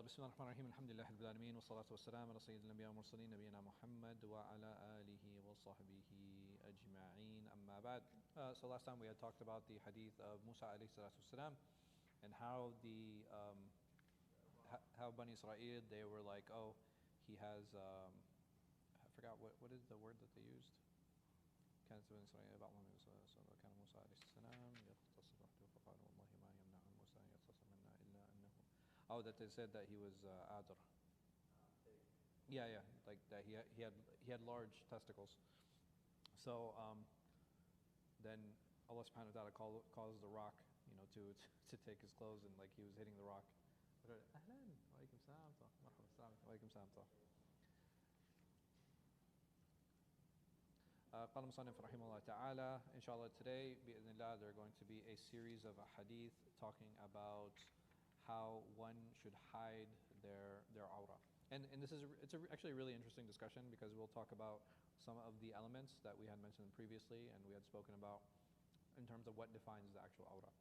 بسم الله الرحمن الرحيم الحمد لله رب العالمين والصلاة والسلام على سيد الأنبياء والمرسلين نبينا محمد وعلى آله وصحبه أجمعين أما بعد. So last time we had talked about the hadith of Musa alayhi salatu wasalam and how how Bani Israel, they were like, oh, he has I forgot what is the word that they used. كانت بني إسرائيل بعضهم كان موسى عليه السلام يختص وحده فقال والله ما يمنع موسى يختص منا إلا أنه. Oh, that they said that he was adr. Yeah, like that he had large testicles. So then Allah subhanahu wa ta'ala caused the rock, to take his clothes, and like he was hitting the rock. Ahlan, wa alaikum salam, marhaba, wa alaikum salam. قال المصنف رحمه الله تعالى. Inshallah, today بإذن there are going to be a series of hadith talking about how one should hide their awrah. And it's actually a really interesting discussion, because we'll talk about some of the elements that we had mentioned previously and we had spoken about in terms of what defines the actual awrah.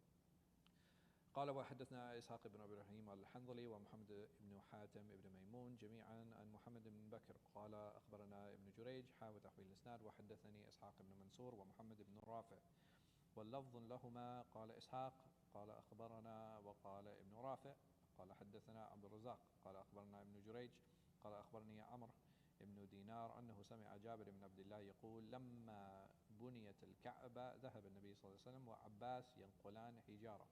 قال وحدثنا إسحاق بن إبراهيم الحنظلي ومحمد بن حاتم بن ميمون جميعا عن محمد بن بكر قال أخبرنا ابن جريج حاول تحويل الإسناد وحدثني إسحاق بن منصور ومحمد بن رافع واللفظ لهما قال إسحاق قال أخبرنا وقال ابن رافع قال حدثنا عبد الرزاق قال أخبرنا ابن جريج قال أخبرني عمرو ابن دينار أنه سمع جابر بن عبد الله يقول لما بنيت الكعبة ذهب النبي صلى الله عليه وسلم وعباس ينقلان حجارة.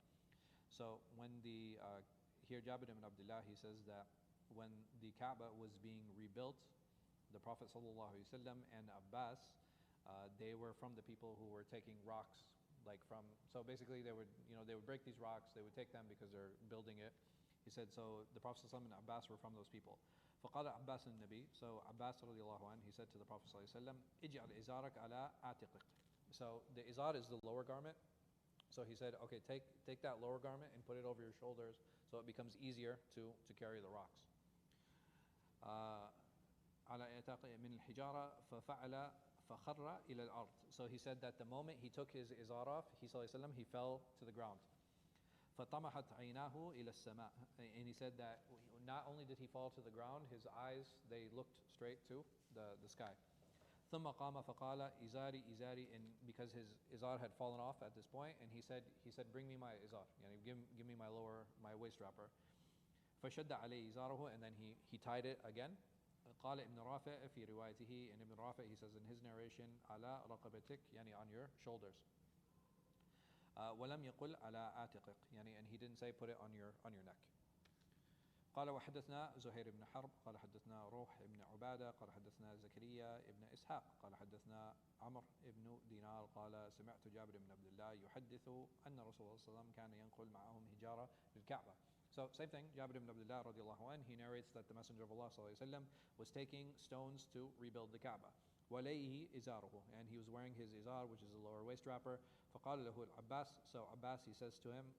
So when here Jabir ibn Abdullah, he says that when the Kaaba was being rebuilt, the Prophet sallallahu alaihi wasallam and Abbas, they were from the people who were taking rocks, so basically they would break these rocks, they would take them because they're building it. He said, so the Prophet sallallahu alaihi wasallam and Abbas were from those people. فقال عباس النبي, so Abbas radiallahu anhu, he said to the Prophet sallallahu alaihi wasallam, اجعل إزارك على عاتقك. So the izar is the lower garment. So he said, okay, take that lower garment and put it over your shoulders so it becomes easier to carry the rocks. على عاتقه من الحجارة ففعل فخر إلى الأرض. So he said that the moment he took his izar off, he fell to the ground. فطمحت عيناه إلى السماء. And he said that not only did he fall to the ground, his eyes, they looked straight to the sky. ثم قام فقال إزاري إزاري, and because his izar had fallen off at this point, and he said bring me my izar, give me my waist wrapper. فشد عليه إزاره, and then he tied it again. قال ابن رافع في روايته, and Ibn Rafi, he says in his narration, على رقبتك, on your shoulders. ولم يقل على عاتقك, and he didn't say put it on your neck. قال وحدثنا زهير بن حرب قال حدثنا روح بن عبادة قال حدثنا زكريا بن إسحاق قال حدثنا عمرو بن دينار قال سمعت جابر بن عبد الله يحدث أن رسول الله صلى الله عليه وسلم كان ينقل معهم حجارة للكعبة. So same thing, Jabir ibn Abdullah radiallahu anhu, he narrates that the Messenger of Allah sallallahu alaihi wasallam was taking stones to rebuild the Kaaba. وَلَيْهِ إِزَارُهُ, and he was wearing his izar, which is a lower waist wrapper. فَقَالَ لَهُ الْعَبَّاسِ, so Abbas, he says to him,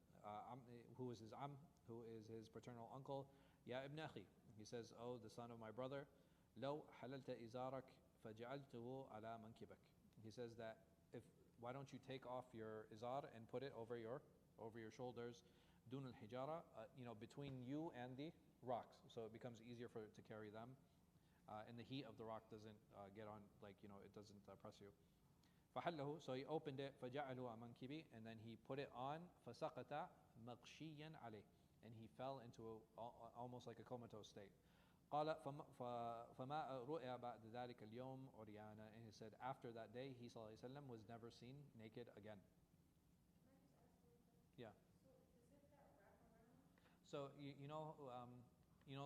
who is his who is his paternal uncle, Ya ibn akhi, he says, oh, the son of my brother, لو حللت إزارك فجعلته على منكبك. He says that why don't you take off your izar and put it over your shoulders, دون الحجارة, between you and the rocks, so it becomes easier to carry them, and the heat of the rock doesn't get on, it doesn't press you. فحله, so he opened it, فجعله على منكبي, and then he put it on, فسقط مغشيا عليه, and he fell into almost like a comatose state. قال فما رؤيا بعد ذلك اليوم عريانا, and he said after that day he sallallahu alaihi wasallam was never seen naked again. Yeah. So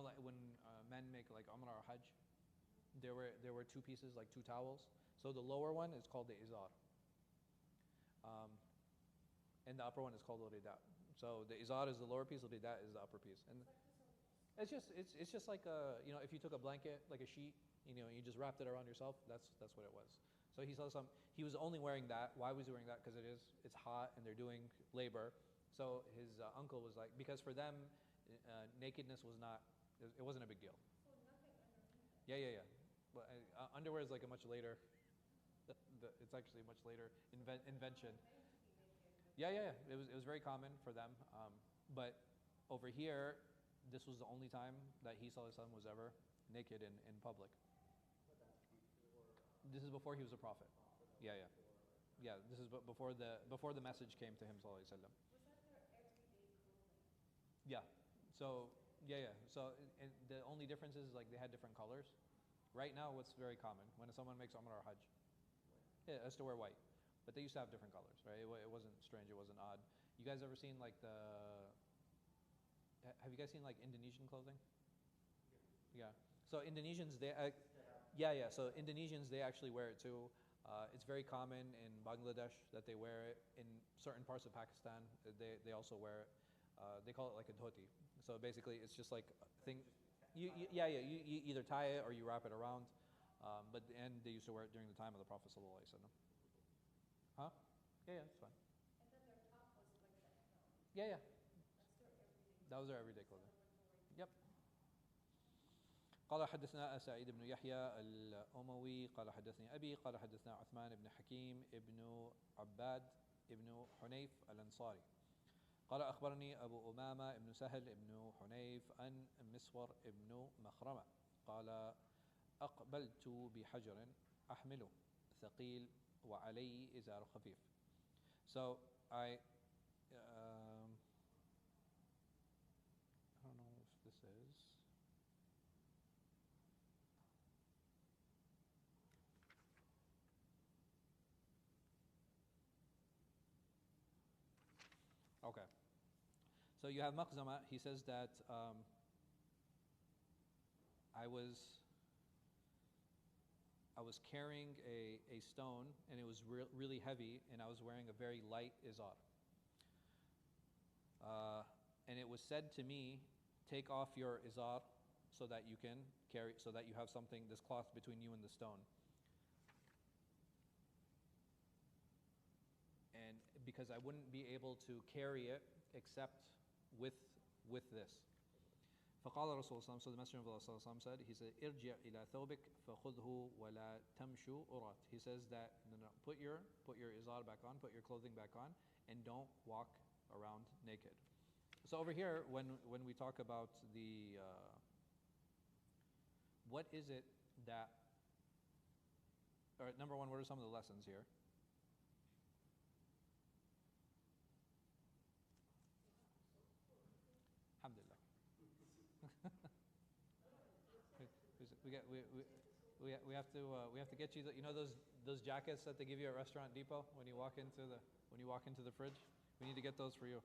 like when men make like Umrah or Hajj, there were two pieces, like two towels. So the lower one is called the izar, and the upper one is called the rida. So the izar is the lower piece, the rida is the upper piece, and it's just like if you took a blanket, like a sheet, you just wrapped it around yourself. That's what it was. So he was only wearing that. Why was he wearing that? Because it's hot and they're doing labor. So his uncle was like, because for them, nakedness wasn't a big deal. So nothing underneath. Yeah. But underwear is like a much later. It's actually a much later invention. Yeah. It was very common for them. But over here, this was the only time that he ﷺ was ever naked in public. This is before he was a prophet. Yeah, yeah. Yeah, this is before the message came to him ﷺ. Yeah. So yeah. So the only difference is like they had different colors. Right now, what's very common when someone makes Umrah or Hajj, yeah, is to wear white. But they used to have different colors, right? It wasn't strange. It wasn't odd. You guys ever seen like have you guys seen like Indonesian clothing? Yeah. So Indonesians, yeah. So Indonesians, they actually wear it too. It's very common in Bangladesh that they wear it. In certain parts of Pakistan, they also wear it. They call it like a dhoti. So basically, it's just like a thing. You either tie it or you wrap it around. And they used to wear it during the time of the Prophet ﷺ. Huh? Yeah, it's fine. Yeah. That was their everyday clothing. Yep. قال حدثنا سعيد بن يحيى الأموي قال حدثني أبي قال حدثنا عثمان بن حكيم ابن عباد ابن حنيف الأنصاري قال أخبرني أبو أمامة ابن سهل ابن حنيف أن مسور ابن مخرمة قال أقبلت بحجر أحمله ثقيل وعلي إزار خفيف. So I don't know if this is. Okay. So you have Maqzama. He says that I was carrying a stone and it was really heavy and I was wearing a very light izar. And it was said to me, take off your izar so that you can carry, so that you have something, this cloth between you and the stone. And because I wouldn't be able to carry it except with this. فقال رسول الله so the Messenger of Allah said, he said, ارجع إلى ثوبك فخذه ولا تمشوا أرات. He says that no, put your izar back on, put your clothing back on, and don't walk around naked. So over here, when we talk about the what is it that, all right, number one, what are some of the lessons here? Alhamdulillah. we have to get you those jackets that they give you at Restaurant Depot when you walk into the fridge. We need to get those for you.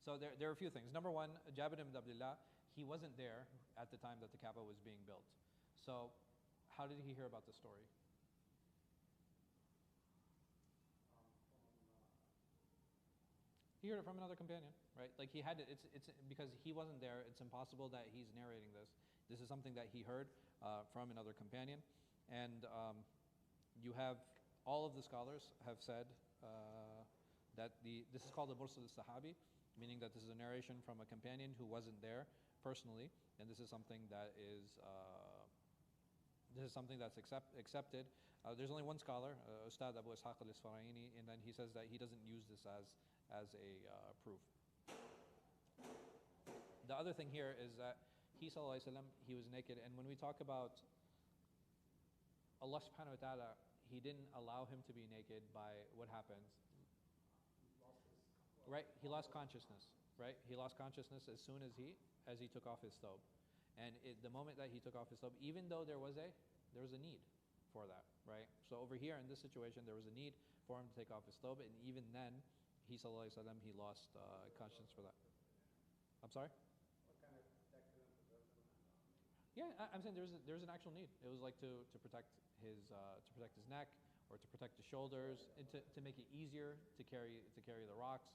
So there are a few things. Number one, Jabir ibn Abdullah, he wasn't there at the time that the Kaaba was being built. So how did he hear about the story? He heard it from another companion, right? Like he had to, it's because he wasn't there, it's impossible that he's narrating this. This is something that he heard from another companion. And you have, all of the scholars have said that this is called the Mursal al-Sahabi, meaning that this is a narration from a companion who wasn't there personally, and this is something that is that's accepted. There's only one scholar, Ustad Abu Ishaq al-Isfaraini, and then he says that he doesn't use this as a proof. The other thing here is that he sallallahu alaihi wasallam, he was naked, and when we talk about Allah subhanahu wa ta'ala, he didn't allow him to be naked by what happens. Right, he lost consciousness. Right, he lost consciousness as soon as he took off his thobe, and the moment that he took off his thobe, even though there was a need for that. Right, so over here in this situation, there was a need for him to take off his thobe, and even then, he sallallahu alaihi wasallam, he lost consciousness for that. I'm sorry. What kind of Yeah, I'm saying there's an actual need. It was like to protect his neck or to protect his shoulders, and to make it easier to carry the rocks.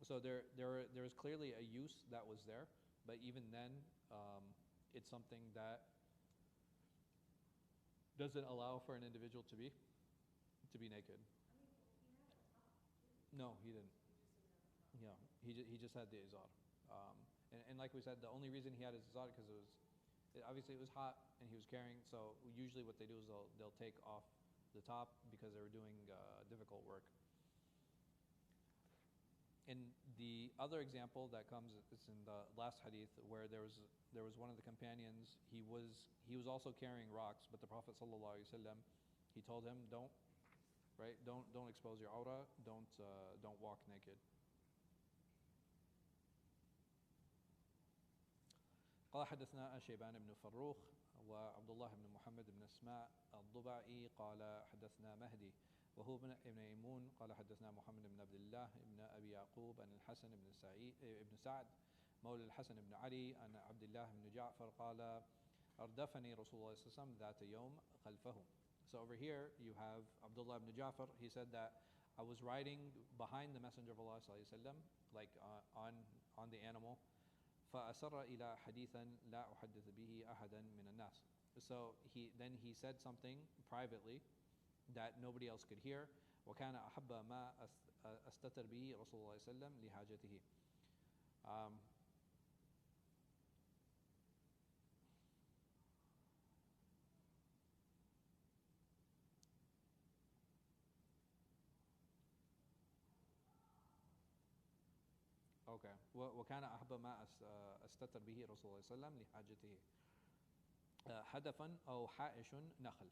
So there is clearly a use that was there, but even then, it's something that doesn't allow for an individual to be naked. No, he didn't. Yeah, he just had the izar. And like we said, the only reason he had his izar because obviously it was hot and he was carrying. So usually what they do is they'll take off the top because they were doing difficult work. And The other example that comes is in the last hadith where there was one of the companions. He was also carrying rocks, but the Prophet sallallahu alaihi wasallam, he told him, don't expose your awrah, don't walk naked. قال حدثنا شيبان بن فروخ وعبد الله بن محمد بن اسماء الضبعي قال حدثنا مهدي وهو ابن ميمون قال حدثنا محمد بن عبد الله بن ابي يعقوب عن الحسن بن سعد مولى الحسن بن علي عن عبد الله بن جعفر قال أردفني رسول الله صلى الله عليه وسلم ذات يوم خلفهم. So over here you have Abdullah ibn Ja'far. He said that I was riding behind the Messenger of Allah صلى الله عليه وسلم, like on the animal. فأسر إلى حديثا لا أحدث به أحدا من الناس. So he said something privately that nobody else could hear. وكان أحب ما أستتر به رسول الله صلى الله عليه وسلم لحاجته. Okay. وكان أحب ما أستتر به رسول الله صلى الله عليه وسلم لحاجته. حدفا أو حائش نخل,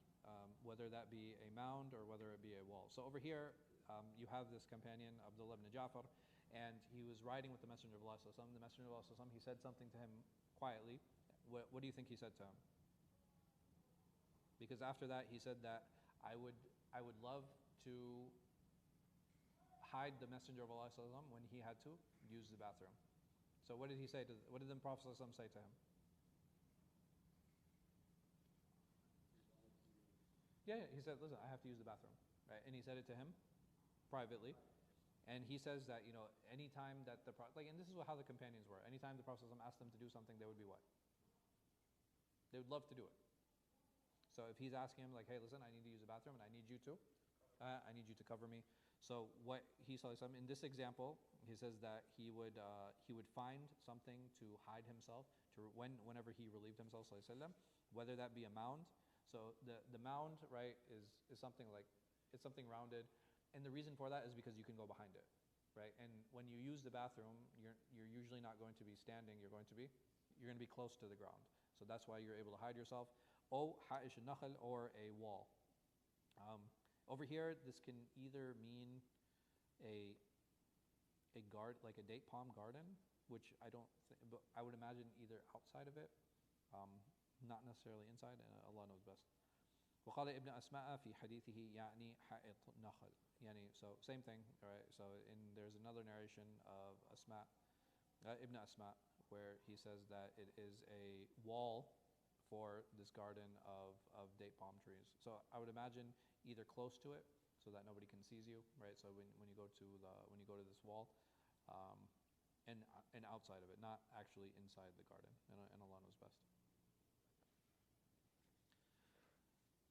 whether that be a mound or whether it be a wall. So over here you have this companion Abdullah ibn Ja'far, and he was riding with the Messenger of Allah sallallahu alaihi wasallam. The Messenger of Allah sallallahu alaihi wasallam, he said something to him quietly. What do you think he said to him? Because after that he said that I would love to hide the Messenger of Allah sallallahu alaihi wasallam when he had to use the bathroom. So what did he say what did the Prophet sallallahu alaihi wasallam say to him? Yeah, he said, listen, I have to use the bathroom, right? And he said it to him privately. And he says that, anytime that the Prophet, and this is how the companions were. Anytime the Prophet asked them to do something, they would be what? They would love to do it. So if he's asking him, like, hey, listen, I need to use the bathroom, and I need you to cover me. So what he saw in this example, he says that he would find something to hide himself whenever he relieved himself, whether that be a mound. So the mound, right, is something like, it's something rounded, and the reason for that is because you can go behind it, right? And when you use the bathroom, you're usually not going to be standing. You're going to be close to the ground. So that's why you're able to hide yourself. O ha'ish nakhl, or a wall. Over here, this can either mean a like a date palm garden, which but I would imagine either outside of it. Not necessarily inside, and Allah knows best. وقال ابن أسماء في حديثه يعني حائط نخل. So same thing, right? So there's another narration of Ibn Asma, where he says that it is a wall for this garden of date palm trees. So I would imagine either close to it, so that nobody can seize you, right? So when you go to this wall, and outside of it, not actually inside the garden, and Allah knows best.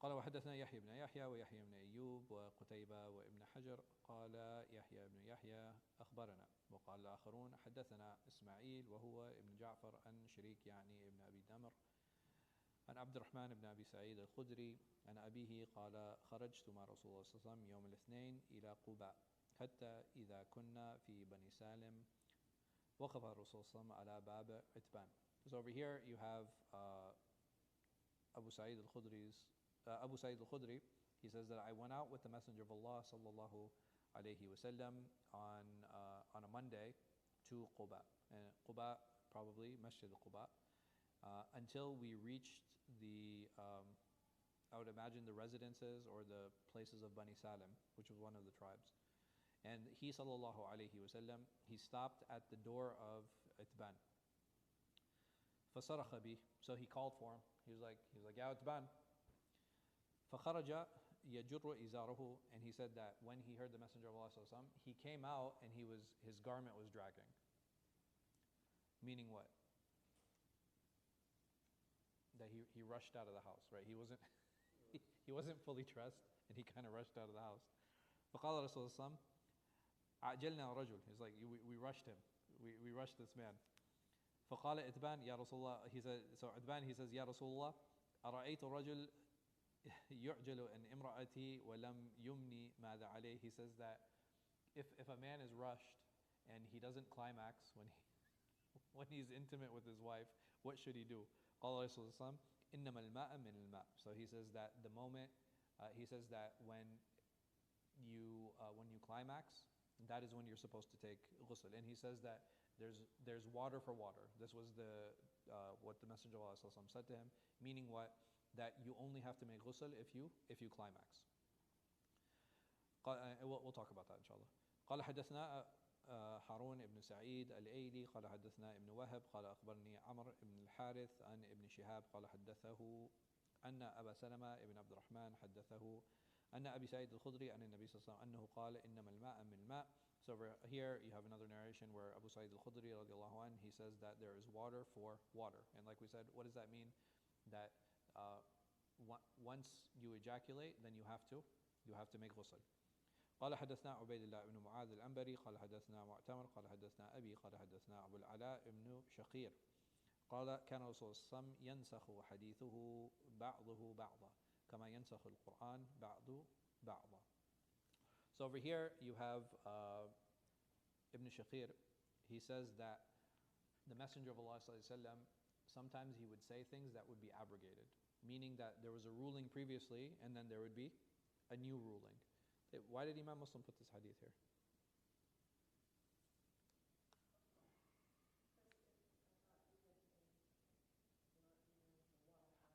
قال وحدثنا يحيى بن يحيى ويحيى بن أيوب وقتيبة وابن حجر قال يحيى بن يحيى أخبرنا وقال الآخرون حدثنا إسماعيل وهو ابن جعفر عن شريك يعني ابن أبي دمر عن عبد الرحمن بن أبي سعيد الخدري عن أبيه قال خرجت مع رسول الله صلى الله عليه وسلم يوم الاثنين إلى قباء حتى إذا كنا في بني سالم وقف الرسول صلى الله عليه وسلم على باب عتبان. So over here you have Abu Sa'id al-Khudri, he says that I went out with the Messenger of Allah sallallahu alayhi wasallam on a Monday to Quba. And Quba, probably Masjid al-Quba, until we reached I would imagine the residences or the places of Bani Salim, which was one of the tribes. And he sallallahu alayhi wasallam, he stopped at the door of Itban. فَصَرَخَ بِهِ, so he called for him. He was like, Ya Itban. فَخَرَجَ يَجُرُّ إِزَارَهُ, and he said that when he heard the Messenger of Allah sallallahu alaihi wasallam, he came out and his garment was dragging. Meaning what? That he rushed out of the house, right? He wasn't fully dressed, and he kind of rushed out of the house. فَقَالَ رَسُولُ اللَّهِ عَجَلْنَا رَجُلٍ, he's like, we rushed him. We rushed this man. فَقَالَ إِتْبَانَ يَا رَسُولُ اللَّهِ, he said, so Itban, he says, Ya Rasulullah, أَرَأَيْتُ رَجُلٍ يُعْجَلُ أَنْ إِمْرَأَتِي وَلَمْ يُمْنِي مَاذَا عَلَيْهِ. He says that if a man is rushed and he doesn't climax when he's intimate with his wife, what should he do? قال رسول الله إنما الماء من الماء. So he says that the moment, he says that when you climax, that is when you're supposed to take ghusl. And he says that there's water for water. This was what the Messenger of Allah said to him, meaning what? That you only have to make ghusl if you climax. We'll talk about that inshallah. قال حدثنا هارون بن سعيد الأيلي قال حدثنا ابن وهب قال أخبرني عمرو بن الحارث عن ابن شهاب قال حدثه أن أبا سلمة بن عبد الرحمن حدثه أن أبي سعيد الخدري عن النبي صلى الله عليه وسلم أنه قال إنما الماء من الماء. So over here you have another narration where Abu Sa'id al-Khudri radiallahu anh, he says that there is water for water. And like we said, what does that mean? That once you ejaculate, then you have to make ghusl. قال حدثنا عبيد الله بن معاذ العنبري قال حدثنا معتمر قال حدثنا أبي قال حدثنا أبو العلاء بن شقير قال كان رسول الله صلى الله عليه وسلم ينسخ حديثه بعضه بعضا كما ينسخ القرآن بعض بعضا. So over here you have Ibn Shaqir. He says that the Messenger of Allah ﷺ, sometimes he would say things that would be abrogated, meaning that there was a ruling previously and then there would be a new ruling. Why did Imam Muslim put this hadith here?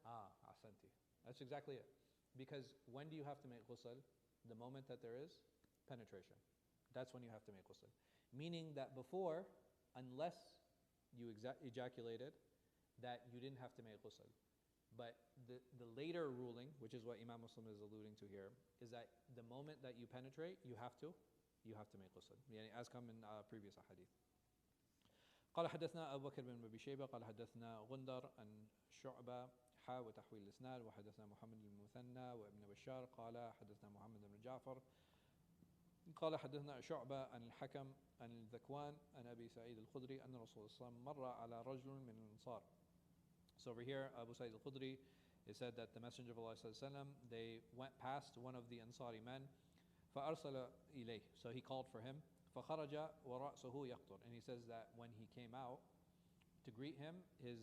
Ahsanti. That's exactly it. Because when do you have to make ghusl? The moment that there is penetration. That's when you have to make ghusl. Meaning that before, unless you ejaculated, that you didn't have to make ghusl. But the later ruling, which is what Imam Muslim is alluding to here, is that the moment that you penetrate, you have to make ghusl. Yani as come in previous hadith. قال حدثنا أبو بكر بن أبي شيبة قال حدثنا غندر عن شعبة وتحويل الإسناد وحدثنا محمد بن المثنى وابن بشار قال حدثنا محمد بن جعفر قال حدثنا شعبة عن الحكم عن الذكوان عن أبي سعيد الخدري أن رسول الله صلى الله عليه وسلم مر على رجل من الأنصار. So over here, Abu Sa'id al-Khudri, it said that the Messenger of Allah ﷺ, they went past one of the Ansari men, فَأَرْسَلَ إِلَيْهِ. So he called for him, فَخَرَجَ وَرَأْسُهُ يَقْطُرُ. And he says that when he came out to greet him, his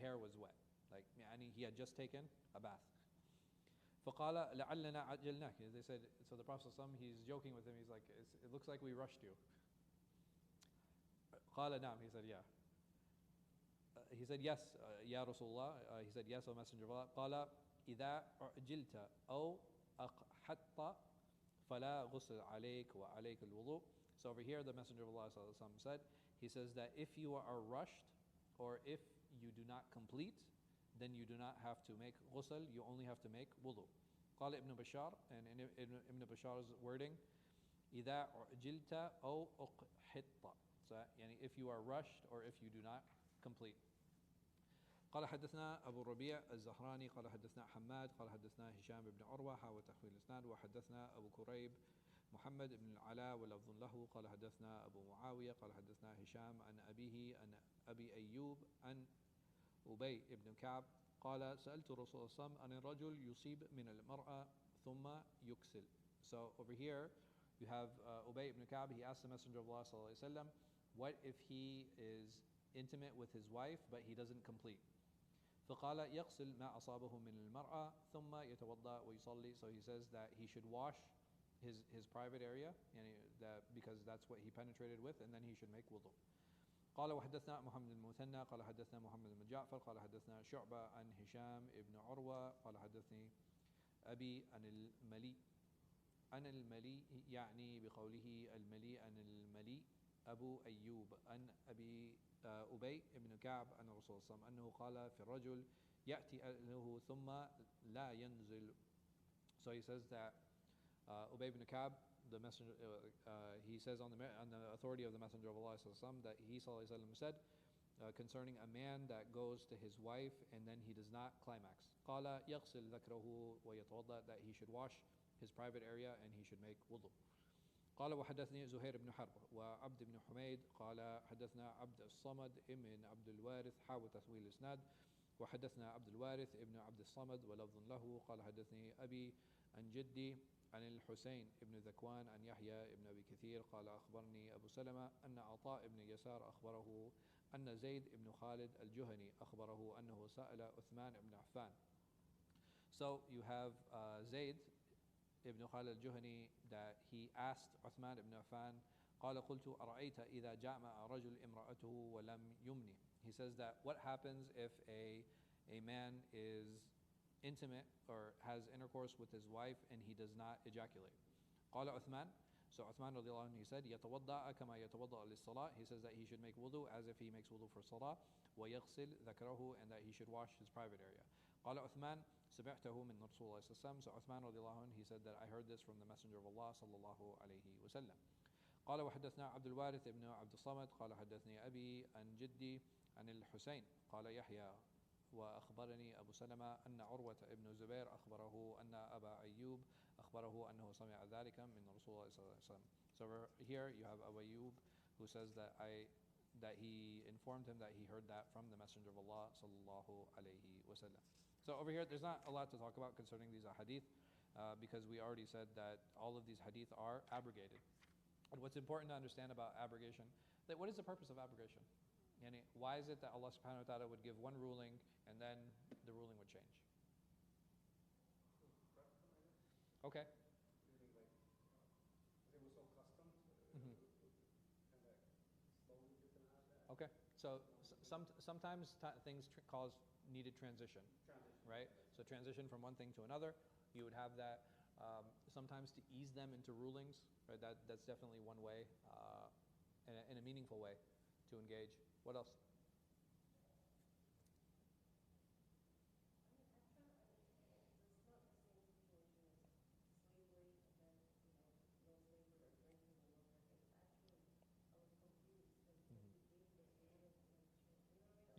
hair was wet. Like, he had just taken a bath. فَقَالَ لَعَلَّنَا عَجَّلْنَاكِ. They said, so the Prophet ﷺ, he's joking with him, he's like, it looks like we rushed you. قَالَ نَعْمِ. He said, yeah. He said, yes, Ya Rasulullah. He said, yes, O Messenger of Allah. قال إذا أعجلت أو أقحطت فلا غسل عليك وعليك الوضوء. So over here, the Messenger of Allah said, he says that if you are rushed or if you do not complete, then you do not have to make ghusl, you only have to make wudu. قال Ibn Bashar, and in Ibn Bashar's wording, إذا أعجلت أو أقحطت. So if you are rushed or if you do not complete. قال حدثنا أبو الربيع الزهراني قال حدثنا حماد قال حدثنا هشام بن عروة حاوى تحويل الإسناد وحدثنا أبو كريب محمد بن العلاء ولفظ له قال حدثنا أبو معاوية قال حدثنا هشام عن أبيه عن أبي أيوب عن أبي بن كعب قال سألت رسول الله صلى الله عليه وسلم عن الرجل يصيب من المرأة ثم يكسل. So over here you have Ubay ibn Ka'b. He asked the Messenger of Allah صلى الله عليه وسلم, what if he is intimate with his wife but he doesn't complete? فقال يغسل ما أصابه من المرأة ثم يتوضأ ويصلي. So he says that he should wash his private area, because that's what he penetrated with, and then he should make wudu. قال وحدثنا محمد المثنى قال حدثنا محمد بن جعفر قال حدثنا شعبة عن هشام ابن عروة قال حدثني أبي عن الملي يعني بقوله الملي عن الملي أبو أيوب عن أبي أبي بن كعب أن الرسول صلى الله عليه وسلم أنه قال في الرجل يأتي أهله ثم لا ينزل. So he says that Ubay ibn Ka'b, the messenger, he says on the authority of the Messenger of Allah that he said concerning a man that goes to his wife and then he does not climax. قال يغسل ذكره ويتوضأ, that he should wash his private area and he should make wudu. قال وحدثني زهير بن حرب وعبد بن حميد قال حدثنا عبد الصمد ابن عبد الوارث حاوى تسويل الإسناد وحدثنا عبد الوارث ابن عبد الصمد ولفظ له قال حدثني أبي عن جدي عن الحسين بن ذكوان عن يحيى بن أبي كثير قال أخبرني أبو سلمة أن عطاء بن يسار أخبره أن زيد بن خالد الجهني أخبره أنه سأل عثمان بن عفان. So you have Zayd ibn Khalid al-Juhani that he asked Uthman ibn Affan, قال قلت أرأيت إذا جامع رجل امرأته ولم يمني. He says that what happens if a man is intimate or has intercourse with his wife and he does not ejaculate. قال عثمان, so Uthman radiallahu anhu, he said يتوضأ كما يتوضأ للصلاة. He says that he should make wudu as if he makes wudu for salah, ويغسل ذكره, and that he should wash his private area. قال عثمان سمعته من رسول الله صلى الله عليه وسلم. So Uthman radiallahu anhu, he said that I heard this from the Messenger of Allah صلى الله عليه وسلم. قال وحدثنا عبد الوارث ابن عبد الصمد قال حدثني أبي عن جدي عن الحسين قال يحيى وأخبرني أبو سلمة أن عروة ابن زبير أخبره أن أبا أيوب أخبره أنه سمع ذلك من رسول الله صلى الله عليه وسلم. So here you have Abu Ayyub who says that he informed him that he heard that from the Messenger of Allah sallallahu alayhi wasallam. So over here there's not a lot to talk about concerning these hadith because we already said that all of these hadith are abrogated. And what's important to understand about abrogation, that what is the purpose of abrogation? Yani, why is it that Allah subhanahu wa ta'ala would give one ruling and then the ruling would change? Okay. Mm-hmm. Okay. So sometimes things cause needed transition, right? So transition from one thing to another, you would have that. Sometimes to ease them into rulings, right? That's definitely one way, in a meaningful way to engage. What else?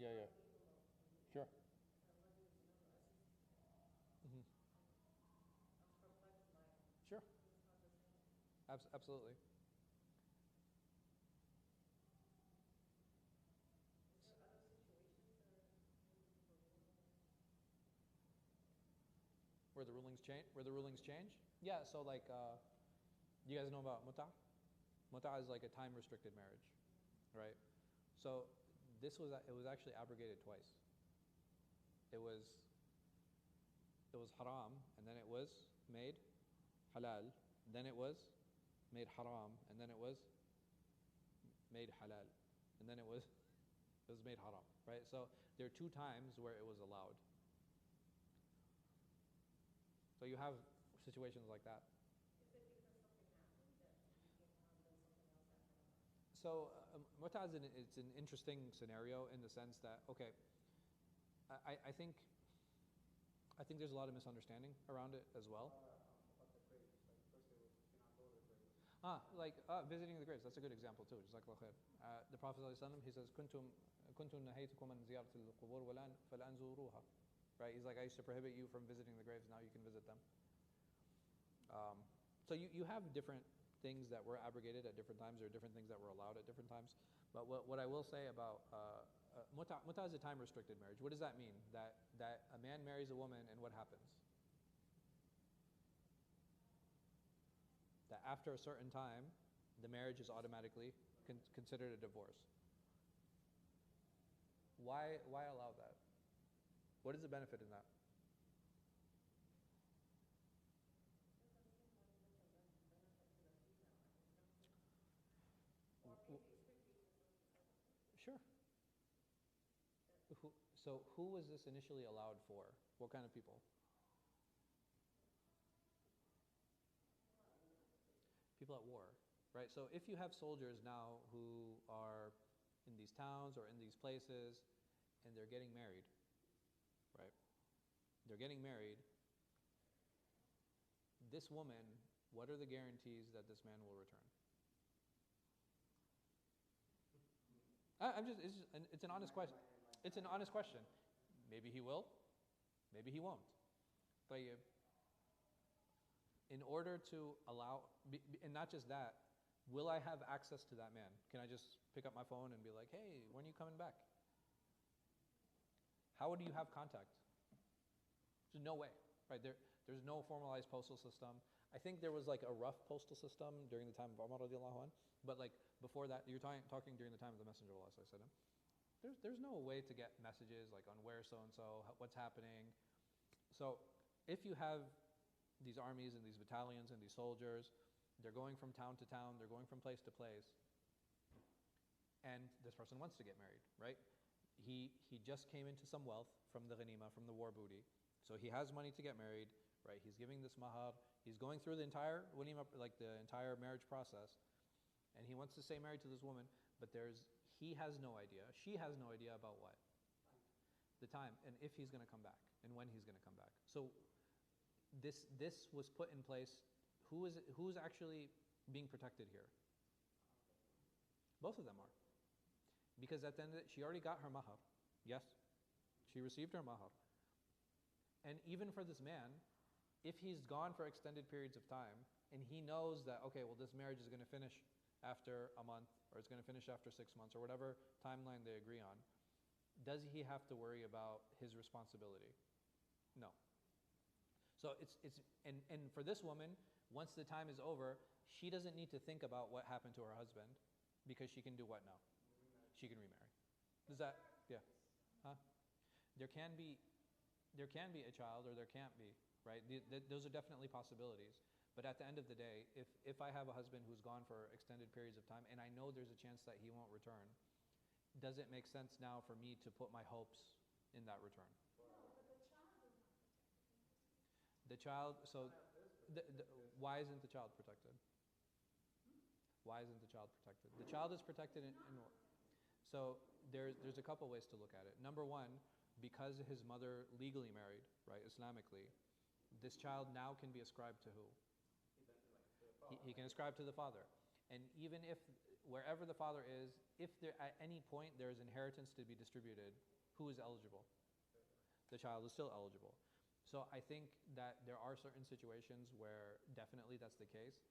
Yeah, yeah. Sure. Mm-hmm. Sure. Absolutely. Where the rulings change? Where the rulings change? Yeah. So like, you guys know about muta? Muta is like a time-restricted marriage, right? So it was actually abrogated twice. It was haram, and then it was made halal. Then it was made haram, and then it was made halal, and then it was made haram, right? So there are two times where it was allowed. So you have situations like that. So muta it's an interesting scenario in the sense that, okay, I think there's a lot of misunderstanding around it as well. Visiting the graves, that's a good example too. Jazakallah khair. The Prophet ﷺ, he says, "Kuntum nahaytukum an ziyaratil qubur falan zuruha." Right? He's like, I used to prohibit you from visiting the graves. Now you can visit them. So you have different things that were abrogated at different times. There are different things that were allowed at different times. But what I will say about muta is a time-restricted marriage. What does that mean? That a man marries a woman and what happens? That after a certain time, the marriage is automatically considered a divorce. Why allow that? What is the benefit in that? Sure. So who was this initially allowed for? What kind of people? People at war, right? So if you have soldiers now who are in these towns or in these places and they're getting married, right? They're getting married. This woman, what are the guarantees that this man will return? It's an honest question. It's an honest question. Maybe he will, maybe he won't. But in order to allow, and not just that, will I have access to that man? Can I just pick up my phone and be like, hey, when are you coming back? How would you have contact? There's no way, right? There's no formalized postal system. I think there was like a rough postal system during the time of Umar radiallahu anh, but like before that, you're talking during the time of the Messenger of Allah sallallahu alaihi wasallam. There's no way to get messages like on where so-and-so, what's happening. So if you have these armies and these battalions and these soldiers, they're going from town to town, they're going from place to place, and this person wants to get married, right? He just came into some wealth from the ghanima, from the war booty, so he has money to get married, right? He's giving this mahar, he's going through the entire ghanima, like the entire marriage process, and he wants to stay married to this woman, but he has no idea, she has no idea about what? The time, and if he's going to come back, and when he's going to come back. So this was put in place. Who's actually being protected here? Both of them are. Because at the end of it, she already got her mahar. Yes, she received her mahar. And even for this man, if he's gone for extended periods of time, and he knows that, okay, well, this marriage is going to finish after a month, or it's going to finish after 6 months, or whatever timeline they agree on, does he have to worry about his responsibility? No. So and for this woman, once the time is over, she doesn't need to think about what happened to her husband, because she can do what now? She can remarry. Does that, yeah. Huh? There can be a child, or there can't be, right? Those are definitely possibilities. But at the end of the day, if I have a husband who's gone for extended periods of time, and I know there's a chance that he won't return, does it make sense now for me to put my hopes in that return? The child, so why isn't the child protected? Why isn't the child protected? The child is protected so there's a couple ways to look at it. Number one, because his mother legally married, right, Islamically, this child now can be ascribed to who? He can ascribe to the father. And even if, wherever the father is, if there at any point there is inheritance to be distributed, who is eligible? The child is still eligible. So I think that there are certain situations where definitely that's the case.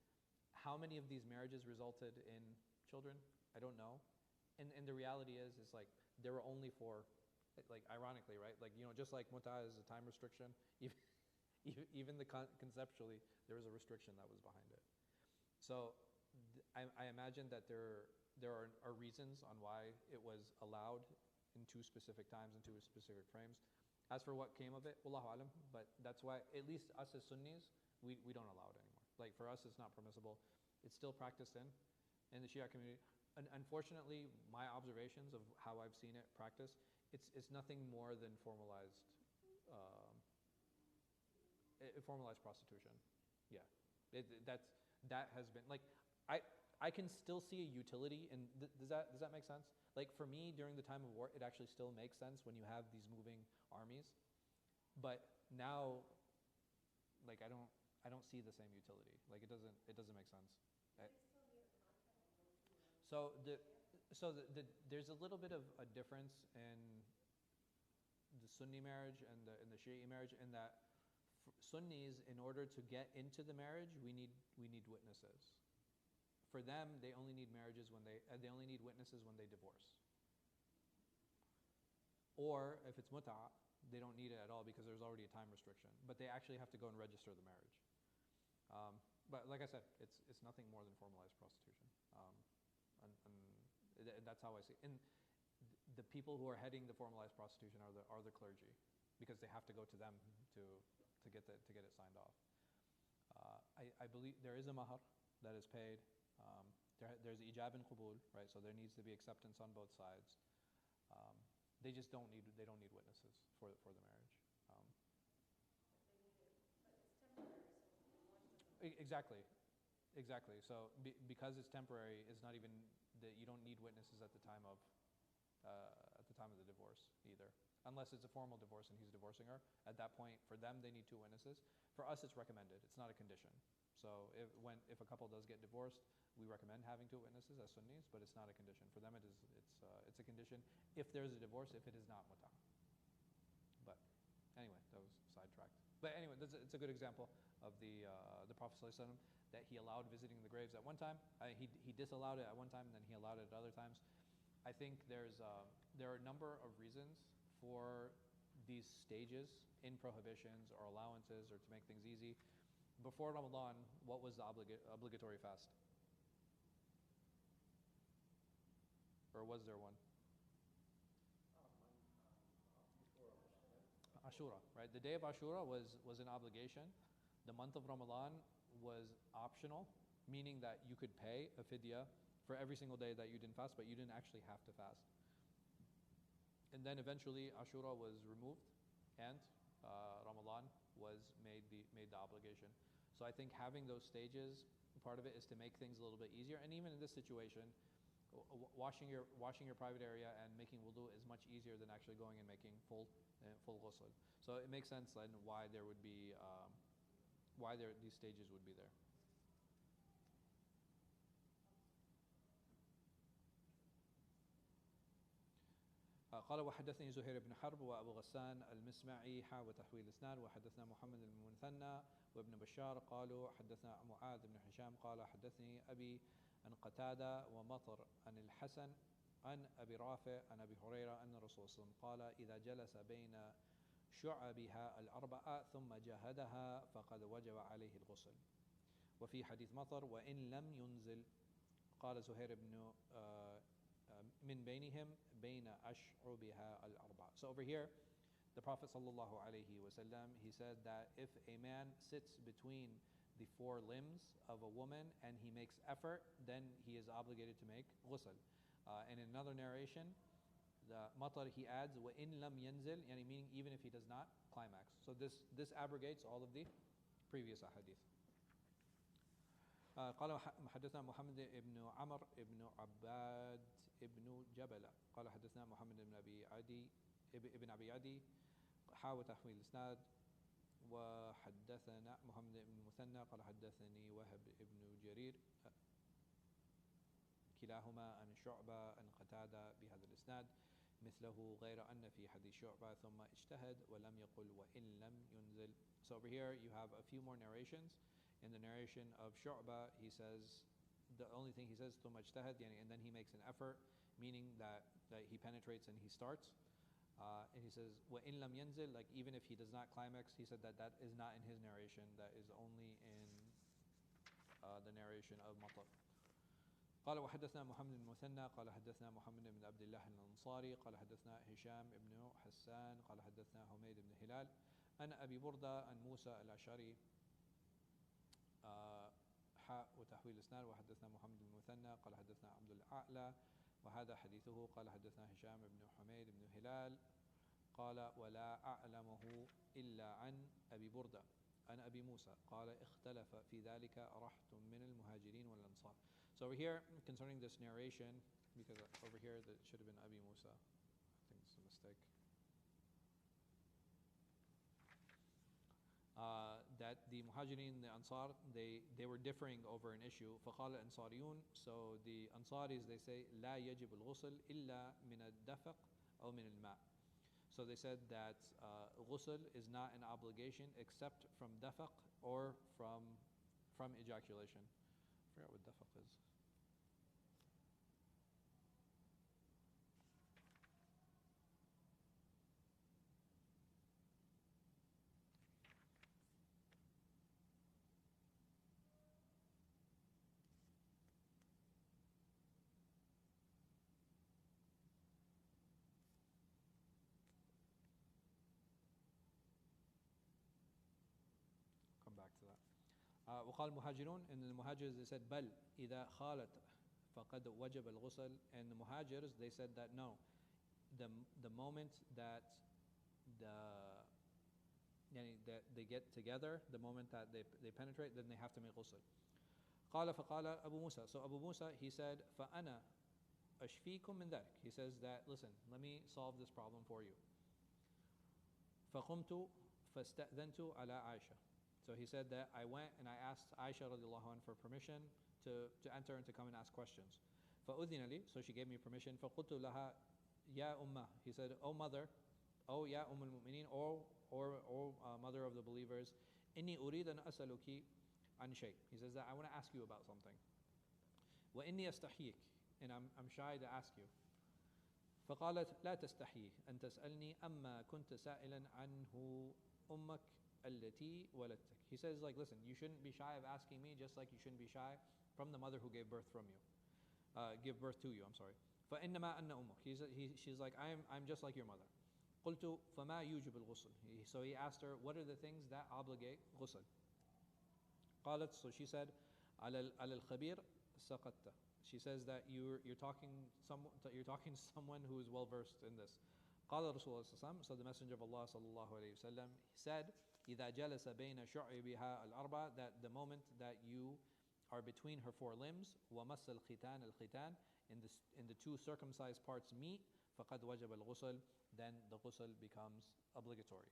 How many of these marriages resulted in children? I don't know. And the reality is like there were only 4, like ironically, right? Like, just like muta is a time restriction, even conceptually, there was a restriction that was behind it. So I imagine that there are reasons on why it was allowed in 2 specific times and 2 specific frames. As for what came of it, wallahu alam, but that's why, at least us as Sunnis, we don't allow it anymore. Like for us, it's not permissible. It's still practiced in the Shia community. And unfortunately, my observations of how I've seen it practiced, it's nothing more than formalized prostitution. Yeah, that has been like I can still see a utility in. Does that make sense? Like for me, during the time of war, it actually still makes sense when you have these moving armies. But now, like I don't see the same utility. Like it doesn't make sense. So there's a little bit of a difference in the Sunni marriage and the Shi'i marriage, in that Sunnis, in order to get into the marriage, we need witnesses. For them, they only need marriages when they only need witnesses when they divorce. Or if it's muta', they don't need it at all because there's already a time restriction. But they actually have to go and register the marriage. But like I said, it's nothing more than formalized prostitution. And that's how I see it. And the people who are heading the formalized prostitution are the clergy, because they have to go to them to get it signed off. I believe there is a mahar that is paid. There's ijab and qubul, right? So there needs to be acceptance on both sides. They just don't need witnesses for the marriage. Exactly. So because it's temporary, it's not even that you don't need witnesses at the time of the divorce either, unless it's a formal divorce and he's divorcing her. At that point, for them, they need 2 witnesses. For us, it's recommended. It's not a condition. So if a couple does get divorced, we recommend having 2 witnesses as Sunnis, but it's not a condition. For them, it's a condition if there's a divorce, if it is not muta'. But anyway, that was sidetracked. But anyway, it's a good example of the Prophet ﷺ, that he allowed visiting the graves at one time. He disallowed it at one time, and then he allowed it at other times. I think there are a number of reasons for these stages in prohibitions or allowances or to make things easy. before Ramadan, what was the obligatory fast? Or was there one? Ashura, right? The day of Ashura was an obligation. The month of Ramadan was optional, meaning that you could pay a fidya for every single day that you didn't fast, but you didn't actually have to fast. And then eventually Ashura was removed, and Ramadan was made the obligation. So I think having those stages, part of it is to make things a little bit easier. And even in this situation, washing your private area and making wudu is much easier than actually going and making full ghusl. So it makes sense then why there would be these stages would be there. قال وحدثني زهير بن حرب وأبو غسان المسمعي وتحويل الإسناد وحدثنا محمد بن المثنى وابن بشار قالوا حدثنا معاذ بن هشام قال حدثني أبي عن قتادة ومطر عن الحسن عن أبي رافع عن أبي هريرة أن الرسول صلى الله عليه وسلم قال إذا جلس بين شعبها الأربعة ثم جاهدها فقد وجب عليه الغسل. وفي حديث مطر وإن لم ينزل قال زهير بن من بينهم بين أشعبها الأربعة. So over here, the Prophet sallallahu alaihi wasallam, he said that if a man sits between the four limbs of a woman and he makes effort, then he is obligated to make ghusl. And in another narration, the matar he adds وَإِن لَمْ يَنزِلْ, meaning even if he does not climax. So this abrogates all of the previous ahadith. قال حدثنا محمد بن عمر بن عباد بن جبل قال حدثنا محمد بن أبي عدي ابن أبي عدي وتحويل الإسناد وحدثنا محمد بن المثنى قال حدثني وهب بن جرير كلاهما عن شعبة عن قتادة بهذا الإسناد مثله غير أن في حديث شعبة ثم اجتهد ولم يقل وإن لم ينزل. So over here you have a few more narrations. In the narration of Shu'bah, he says, the only thing he says, ثم اجتهد, and then he makes an effort, meaning that he penetrates and he starts. And he says, وَإِن لَمْ يَنزِلْ, like even if he does not climax, he said that is not in his narration, that is only in the narration of Matar. قال وحدثنا محمد بن المثنى قال حدثنا محمد بن عبد الله الأنصاري قال حدثنا هشام بن حسان قال حدثنا حميد بن هلال عن أبي بردة عن موسى الأشعري وتحويل الإسناد وحدثنا محمد بن المثنى قال حدثنا عبد الأعلى وهذا حديثه قال حدثنا هشام بن حميد بن هلال قال ولا أعلمه إلا عن أبي بردة عن أبي موسى قال اختلف في ذلك رحت من المهاجرين والأنصار. So over here, concerning this narration, because over here that should have been Abi Musa, I think it's a mistake. That the Muhajirin and the Ansar, they were differing over an issue. فقال الأنصاريون, so the Ansaris, they say لا يجب الغسل إلا من الدفق أو من الماء. So they said that ghusl is not an obligation except from dafaq or from ejaculation. I forgot what dafaq is. Come back to that. وقال المهاجرون, and the muhajirs, they said بل إذا خالت فقد وجب الغسل. And the muhajirs, they said that no, the moment that that they get together, the moment that they penetrate, then they have to make ghusl. قال فقال أبو موسى, so Abu Musa, he said فأنا أشفيكم من ذلك. He says that, listen, let me solve this problem for you. فقمت فاستأذنت على عائشة. So he said that I went and I asked Aisha radiallahu anha for permission to enter and to come and ask questions. فأذن لي, so she gave me permission. فقلت لها يا أمة, he said, oh mother, oh يا أم المؤمنين, or mother of the believers, إني أريد أن أسألك عن شيء. He says that I want to ask you about something. وإني أستحييك, and I'm shy to ask you. فقالت لا تستحي أن تسألني أما كنت سائلا عنه أمك التي ولدتك. He says like, listen, you shouldn't be shy of asking me, just like you shouldn't be shy from the mother who gave birth from you, give birth to you. I'm sorry. فإنما أن أمك. She's like, I'm just like your mother. قلت فما يوجب الغسل. So he asked her, what are the things that obligate ghusl? قالت, so she said, على الخبير سقطت. She says that you're talking to someone who is well versed in this. قال رسول الله صلى الله عليه وسلم, so the Messenger of Allah صلى الله عليه وسلم said, إذا جلس بين شعبها الأربع, that the moment that you are between her four limbs, ومس الختان in the two circumcised parts meet, فقد وجب الغسل, then the ghusl becomes obligatory.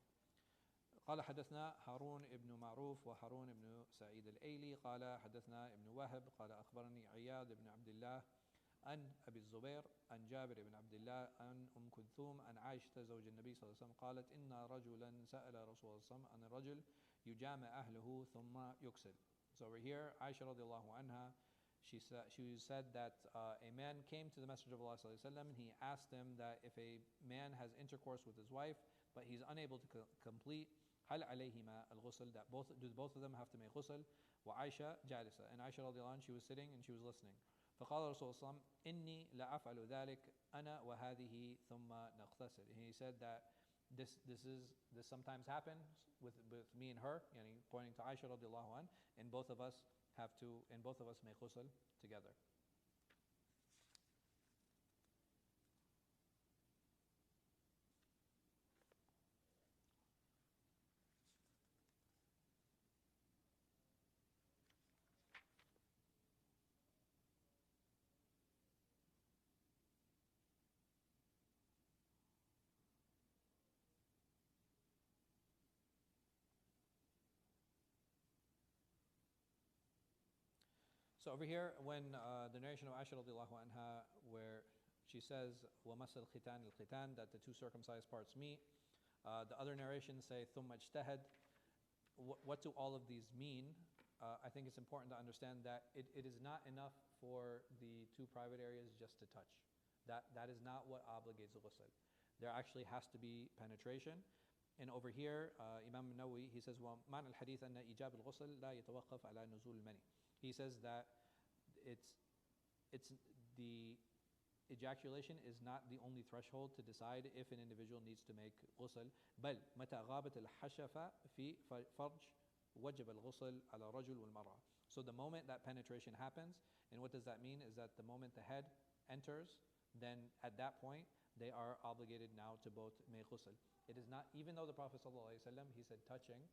قال حدثنا هارون ابن معروف وهارون ابن سعيد الأيلي قال حدثنا ابن وهب قال أخبرني عياض بن عبد الله عن أبي الزبير عن جابر بن عبد الله عن كلثوم عن عائشة زوج النبي صلى الله عليه وسلم قالت إن رجلا سأل رسول الله صلى الله عليه وسلم عن الرجل يجامع أهله ثم يكسل. So over here, Aisha radiallahu anha, she said that a man came to the Messenger of Allah sallallahu alaihi wasallam, and he asked him that if a man has intercourse with his wife, but he's unable to complete, هل عليهما الغسل, that both of them have to make ghusl? وعائشة جالسة, and Aisha radiallahu anha, she was sitting and she was listening. فقال رسول الله صلى الله عليه وسلم إني لا أفعل ذلك أنا وهذه ثم نغتسل. And he said that this sometimes happens with me and her, pointing to Aisha radiallahu anha, and both of us make ghusl together. So over here, when the narration of Aisha radiallahu anha, where she says, وَمَسَ الْخِتَانِ الْخِتَانِ, that the two circumcised parts meet. The other narrations say, ثُمَّ اجْتَهَدْ. What do all of these mean? I think it's important to understand that it is not enough for the two private areas just to touch. That is not what obligates the ghusl. There actually has to be penetration. And over here, Imam Nawawi, he says, وَمَعْنَى الْحَدِيث أَنَّ إِيجَابَ الْغُسْلِ لَا يَتَوَقَّفْ عَلَى نُزُولِ الْمَنِي. He says that it's the ejaculation is not the only threshold to decide if an individual needs to make ghusl. بل متى غابت الحشفة في فرج وجب الغسل على الرجل والمرأة. So the moment that penetration happens, and what does that mean is that the moment the head enters, then at that point they are obligated now to both make ghusl. It is not, even though the Prophet ﷺ, he said touching,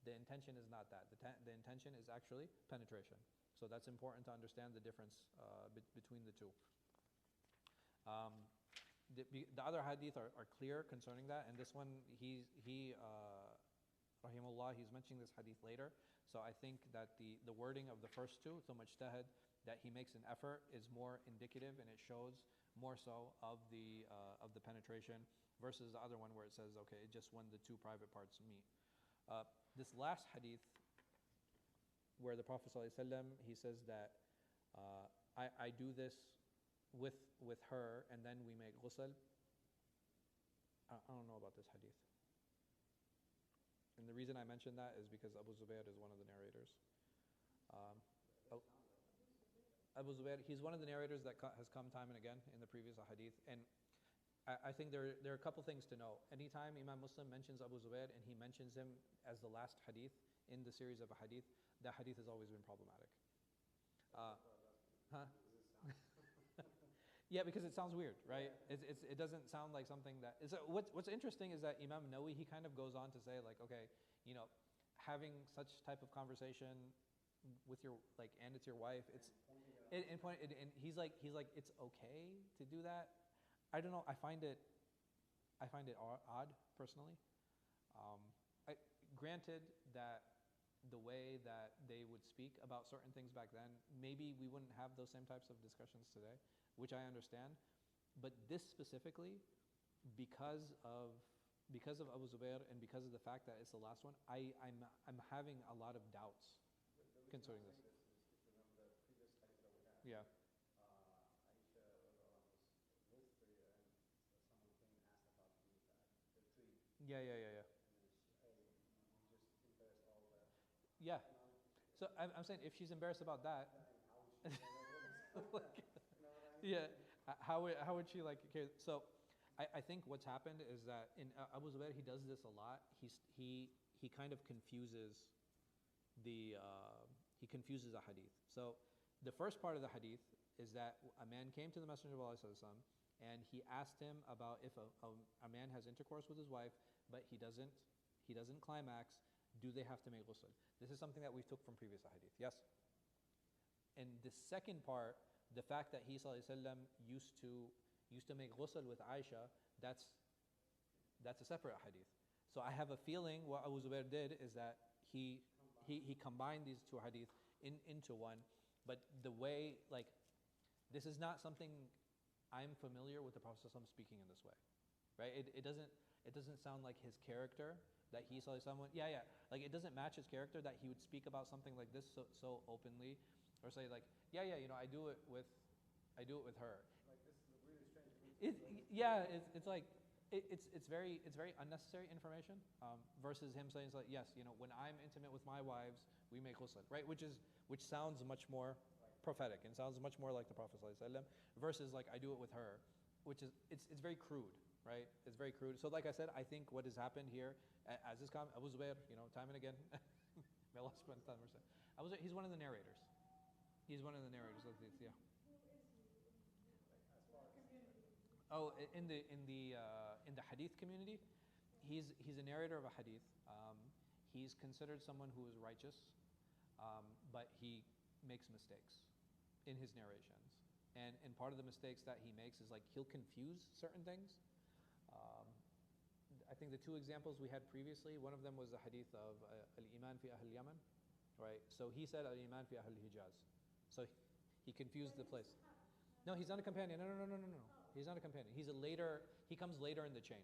the intention is not that. The intention is actually penetration. So that's important to understand the difference between the two. The other hadith are clear concerning that, and this one, rahimahullah, he's mentioning this hadith later. So I think that the wording of the first two, ثُمَّ اجْتَهَدْ, that he makes an effort, is more indicative, and it shows more so of the penetration, versus the other one where it says, okay, just when the two private parts meet. This last hadith, where the Prophet ﷺ, he says that I do this with her, and then we make ghusl. I don't know about this hadith. And the reason I mention that is because Abu Zubair is one of the narrators. Abu Zubair, he's one of the narrators that has come time and again in the previous hadith. And I think there are a couple things to know. Anytime Imam Muslim mentions Abu Zubair and he mentions him as the last hadith in the series of a hadith, that hadith has always been problematic. Yeah, because it sounds weird, right? It doesn't sound like something that is. What's interesting is that Imam Nawawi, he kind of goes on to say, like, okay, having such type of conversation with your, like, and it's your wife, and he's like it's okay to do that. I don't know. I find it odd personally. Granted that the way that they would speak about certain things back then, maybe we wouldn't have those same types of discussions today, which I understand. But this specifically, because of Abu Zubair and because of the fact that it's the last one, I'm having a lot of doubts concerning this. Yeah. Yeah. Yeah. So I'm saying if she's embarrassed about that, like, yeah, how would she like care? So I think what's happened is that in Abu Zubair, he does this a lot. He kind of confuses he confuses a hadith. So the first part of the hadith is that a man came to the Messenger of Allah ﷺ, and he asked him about if a man has intercourse with his wife, but he doesn't climax, do they have to make ghusl? This is something that we took from previous hadith. Yes? And the second part, the fact that he ﷺ used to make ghusl with Aisha, that's a separate hadith. So I have a feeling what Abu Zubair did is that he combined these two hadith into one. But the way, like, this is not something I'm familiar with the Prophet ﷺ speaking in this way, right? It doesn't sound like his character that he saw someone. Yeah. Like, it doesn't match his character that he would speak about something like this so openly, or say like, yeah, I do it with her. Like, this is a really strange It's like it's very unnecessary information versus him saying like, yes, when I'm intimate with my wives, we make ghusl, right? Which sounds much more prophetic and sounds much more like the Prophet ﷺ, versus like I do it with her, which is it's very crude, right? It's very crude. So like I said, I think what has happened here, as this comment, Abu Zubair, time and again, may Allah subhanahu wa ta'ala mercy. Abu Zubair, he's one of the narrators. He's one of the narrators of this, yeah. Oh, in the hadith community, he's a narrator of a hadith. He's considered someone who is righteous, but he makes mistakes in his narrations. And part of the mistakes that he makes is like he'll confuse certain things. I think the two examples we had previously, one of them was the hadith of Al-Iman fi Ahl Yaman, right? So he said Al-Iman fi Ahl Hijaz. So he confused the place. No, he's not a companion. No. He's not a companion. He comes later in the chain.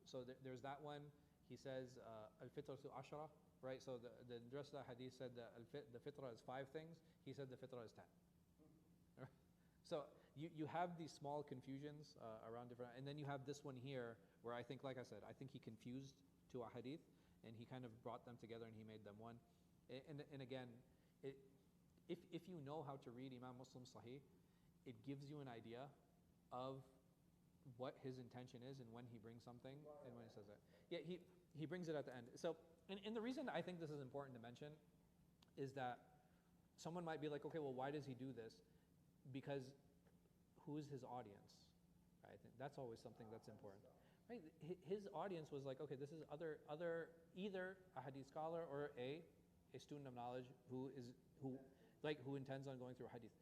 So there's that one. He says Al-Fitra to Ashra, right? So the rest of the hadith said that the fitra is 5 things. He said the fitra is 10. So you have these small confusions around different, and then you have this one here where I think, like I said, I think he confused 2 hadith, and he kind of brought them together and he made them one. And again, if you know how to read Imam Muslim Sahih, it gives you an idea of what his intention is and when he brings something and when he says it. Yeah, he brings it at the end. So, and the reason I think this is important to mention is that someone might be like, okay, well, why does he do this? Because who is his audience? Right? I think that's always something that's important. Right? His audience was like, okay, this is either a hadith scholar or a student of knowledge who intends on going through hadith.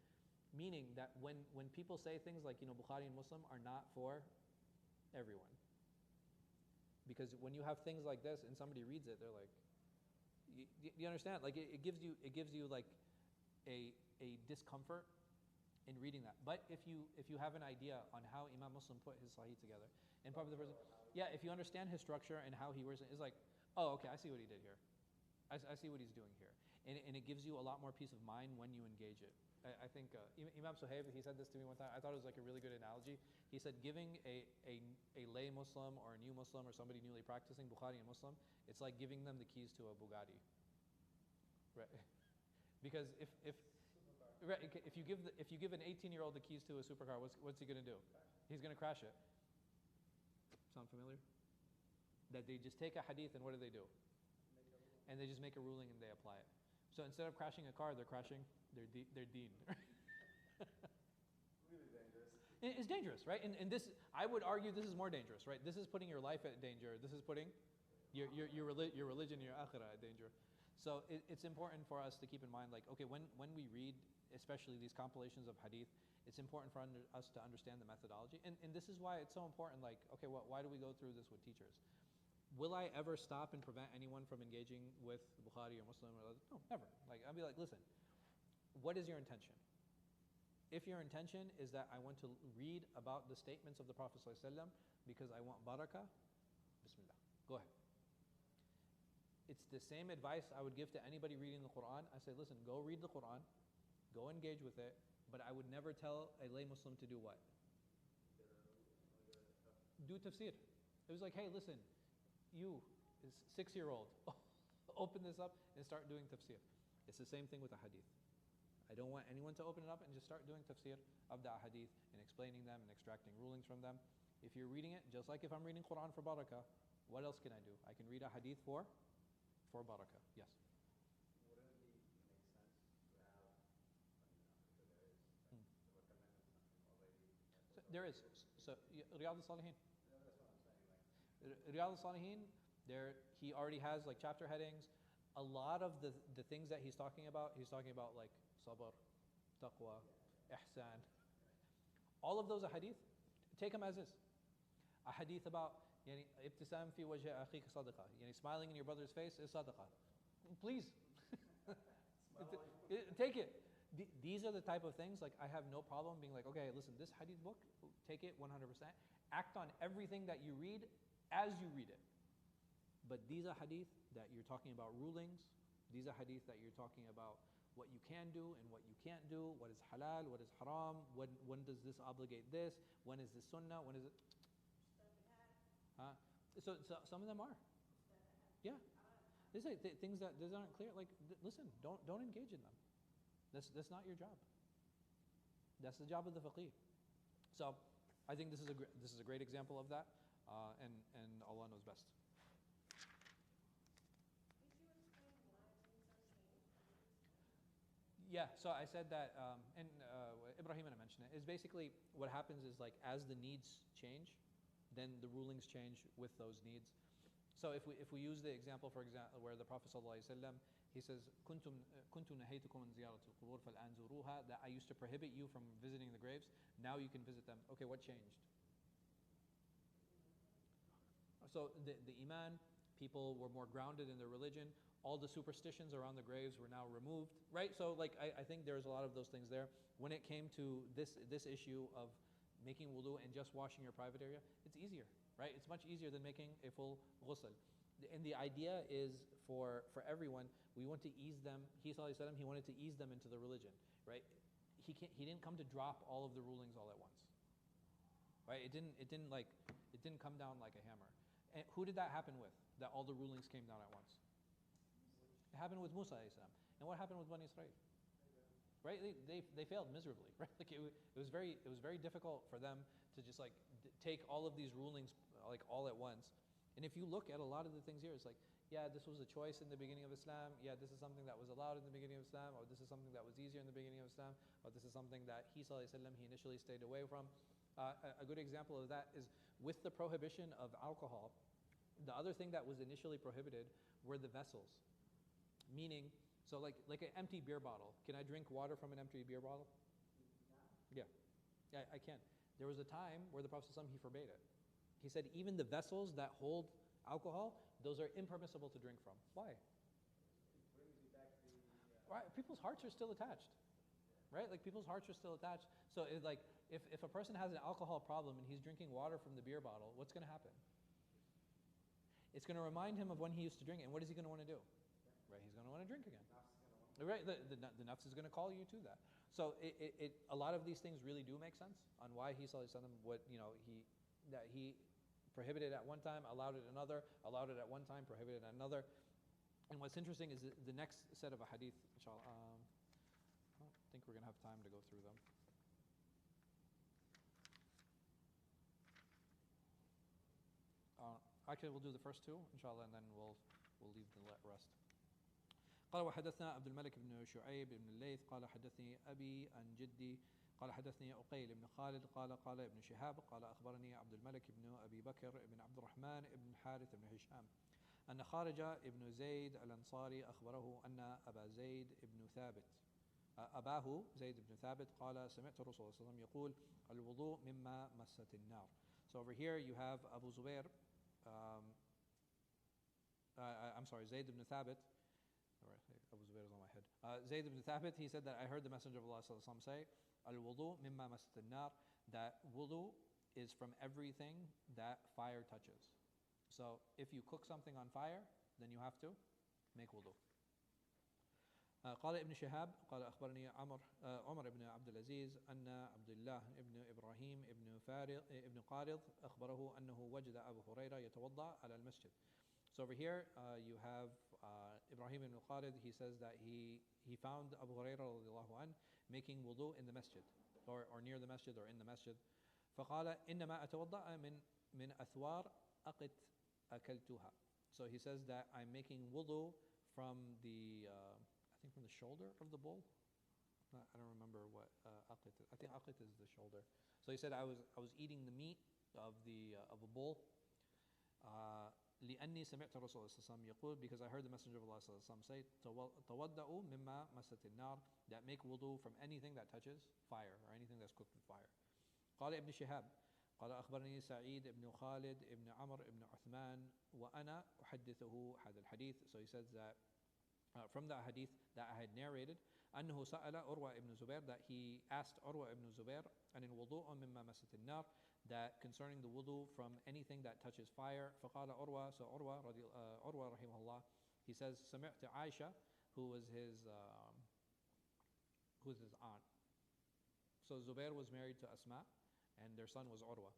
Meaning that when people say things like, Bukhari and Muslim are not for everyone. Because when you have things like this and somebody reads it, they're like, you understand? Like it gives you like a discomfort in reading that. But if you have an idea on how Imam Muslim put his Sahih together, and probably the person, if you understand his structure and how he works, it's like, oh, okay, I see what he did here. I see what he's doing here. And it gives you a lot more peace of mind when you engage it. I think Imam Suhaib, he said this to me one time. I thought it was like a really good analogy. He said giving a lay Muslim or a new Muslim or somebody newly practicing Bukhari and Muslim, it's like giving them the keys to a Bugatti. Right? Because if you give an 18-year-old the keys to a supercar, what's he going to do? He's going to crash it. Sound familiar? That they just take a hadith and what do? And they just make a ruling and they apply it. So instead of crashing a car, they're crashing their deen. Really dangerous. It's dangerous, right? And this, I would argue, this is more dangerous, right? This is putting your life at danger. This is putting your religion, your akhirah at danger. So it's important for us to keep in mind, like, okay, when we read, especially these compilations of hadith, it's important for us to understand the methodology. And this is why it's so important, like, okay, why do we go through this with teachers? Will I ever stop and prevent anyone from engaging with Bukhari or Muslim or others? No, never. Like, I'll be like, listen, what is your intention? If your intention is that I want to read about the statements of the Prophet ﷺ because I want barakah, bismillah, go ahead. It's the same advice I would give to anybody reading the Quran. I say, listen, go read the Quran, go engage with it, but I would never tell a lay Muslim to do what? Do tafsir. It was like, hey, listen, you, 6-year-old, open this up and start doing tafsir. It's the same thing with the hadith. I don't want anyone to open it up and just start doing tafsir of the hadith and explaining them and extracting rulings from them. If you're reading it, just like if I'm reading Quran for barakah, what else can I do? I can read a hadith for barakah. Yes. Wouldn't it make sense to have, I'm sure there is, So there is. So Riyadh al-Salihin. that's what I'm saying. Like, Riyadh al-Salihin, there he already has like chapter headings. A lot of the things that he's talking about like sabr, taqwa, ihsan. All of those hadith, take them as is. A hadith about yani ibtisam fi wajhi akhika sadaqah. Yani smiling in your brother's face is sadaqah. Please. Take it. These are the type of things, like I have no problem being like, okay, listen, this hadith book, take it 100%. Act on everything that you read as you read it. But these are hadith that you're talking about rulings. These are hadith that you're talking about what you can do and what you can't do, what is halal, what is haram, when does this obligate this, when is this sunnah, when is it? So some of them are. Yeah. These are things that these aren't clear. Like, listen, don't engage in them. That's not your job. That's the job of the faqih. So I think this is a great example of that, and Allah knows best. Yeah, so I said that, and Ibrahim and I mentioned it, is basically what happens is like as the needs change, then the rulings change with those needs. So if we use the example, for example, where the Prophet ﷺ, he says, كنت نهيتكم عن زيارة القبور فالآن زوروها, that I used to prohibit you from visiting the graves, now you can visit them. Okay, what changed? So the iman, people were more grounded in their religion. All the superstitions around the graves were now removed, right? So like I think there's a lot of those things there. When it came to this issue of making wudu and just washing your private area, it's easier, right? It's much easier than making a full ghusl. And the idea is for everyone, we want to ease them. He wanted to ease them into the religion, right? He didn't come to drop all of the rulings all at once, right? It didn't come down like a hammer. And who did that happen with? That all the rulings came down at once. It happened with Musa alayhi salam. And what happened with Bani Israel? Right? They failed miserably. Right? Like it was very difficult for them to just like take all of these rulings like all at once. And if you look at a lot of the things here, it's like, yeah, this was a choice in the beginning of Islam. Yeah, this is something that was allowed in the beginning of Islam, or this is something that was easier in the beginning of Islam, or this is something that he initially stayed away from. A good example of that is with the prohibition of alcohol. The other thing that was initially prohibited were the vessels. Meaning, so like an empty beer bottle. Can I drink water from an empty beer bottle? Yeah, I can. There was a time where the Prophet ﷺ, he forbade it. He said even the vessels that hold alcohol, those are impermissible to drink from. Why? it brings you back to Right, people's hearts are still attached. Right, like people's hearts are still attached. So it's like if a person has an alcohol problem and he's drinking water from the beer bottle, what's going to happen? It's going to remind him of when he used to drink it. And what is he going to want to do? Right, he's going to want to drink again. Right, the nafs is going to call you to that. So a lot of these things really do make sense on why he he prohibited at one time, allowed it another, allowed it at one time, prohibited at another. And what's interesting is the next set of a hadith, inshallah, I don't think we're going to have time to go through them. Actually, we'll do the first two, inshallah, and then we'll leave the rest. قال وحدثنا عبد الملك بن شعيب بن الليث قال حدثني أبي عن جدي قال حدثني عقيل بن خالد قال ابن شهاب قال أخبرني عبد الملك بن أبي بكر بن عبد الرحمن بن الحارث بن هشام أن خارج ابن زيد الأنصاري أخبره أن أباه زيد بن ثابت قال سمعت الرسول صلى الله عليه وسلم يقول الوضوء مما مست النار. So over here you have Abu Zubair, Zayd ibn Thabit. Abu Zubair is on my head. Zayd ibn Thabit, he said that I heard the Messenger of Allah say, Al-wudu mimma masat an-nar, that wudu is from everything that fire touches. So if you cook something on fire, then you have to make wudu. قال ابن شهاب قال أخبرني عمر بن عبد العزيز أن عبد الله بن إبراهيم بن قارض أخبره أنه وجد أبو هريرة يتوضأ على المسجد. So over here, you have Ibrahim ibn Khalid. He says that he found Abu Hurairah radiallahu anh making wudu in the masjid, or near the masjid, or in the masjid. فقال إنما أتوضأ من أثوار أقت أكلتها. So he says that I'm making wudu from the, I think from the shoulder of the bull. I don't remember what aqit is. I think aqit is the shoulder. So he said I was eating the meat of a bull. لأني سمعت الرسول صلى الله عليه وسلم يقول, because I heard the Messenger of Allah صلى الله عليه وسلم say, تودأوا مما مست النار, that make wudu from anything that touches fire, or anything that's cooked with fire. قال ابن شهاب قال أخبرني سعيد ابن خالد ابن عمر ابن عثمان وأنا أحدثه هذا الحديث. So he says that from that hadith that I had narrated, أنه سأل عروة ابن زبير, that he asked Urwa ibn Zubair عن الوضوء مما مست النار, that concerning the wudu from anything that touches fire. فقال عروة, so Urwa رحمه الله, he says سمعت عائشة, who was his aunt. So Zubair was married to Asma, and their son was Urwa.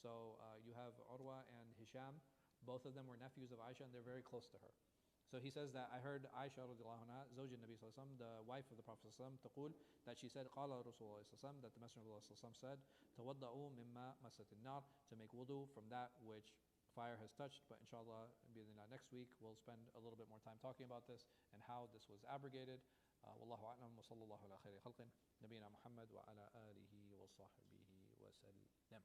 So you have Urwa and Hisham, both of them were nephews of Aisha, and they're very close to her. So he says that I heard Aisha radiallahu anha, زوج النبي صلى الله عليه وسلم, the wife of the Prophet صلى الله عليه وسلم, تقول, that she said, قال رسول الله صلى الله عليه وسلم, that the Messenger of Allah صلى الله عليه وسلم said, تودعوا مما مست النار, to make wudu from that which fire has touched. But inshallah, next week we'll spend a little bit more time talking about this and how this was abrogated. والله أعلم وصلى الله على خير خلق نبينا محمد وعلى آله وصحبه وسلم.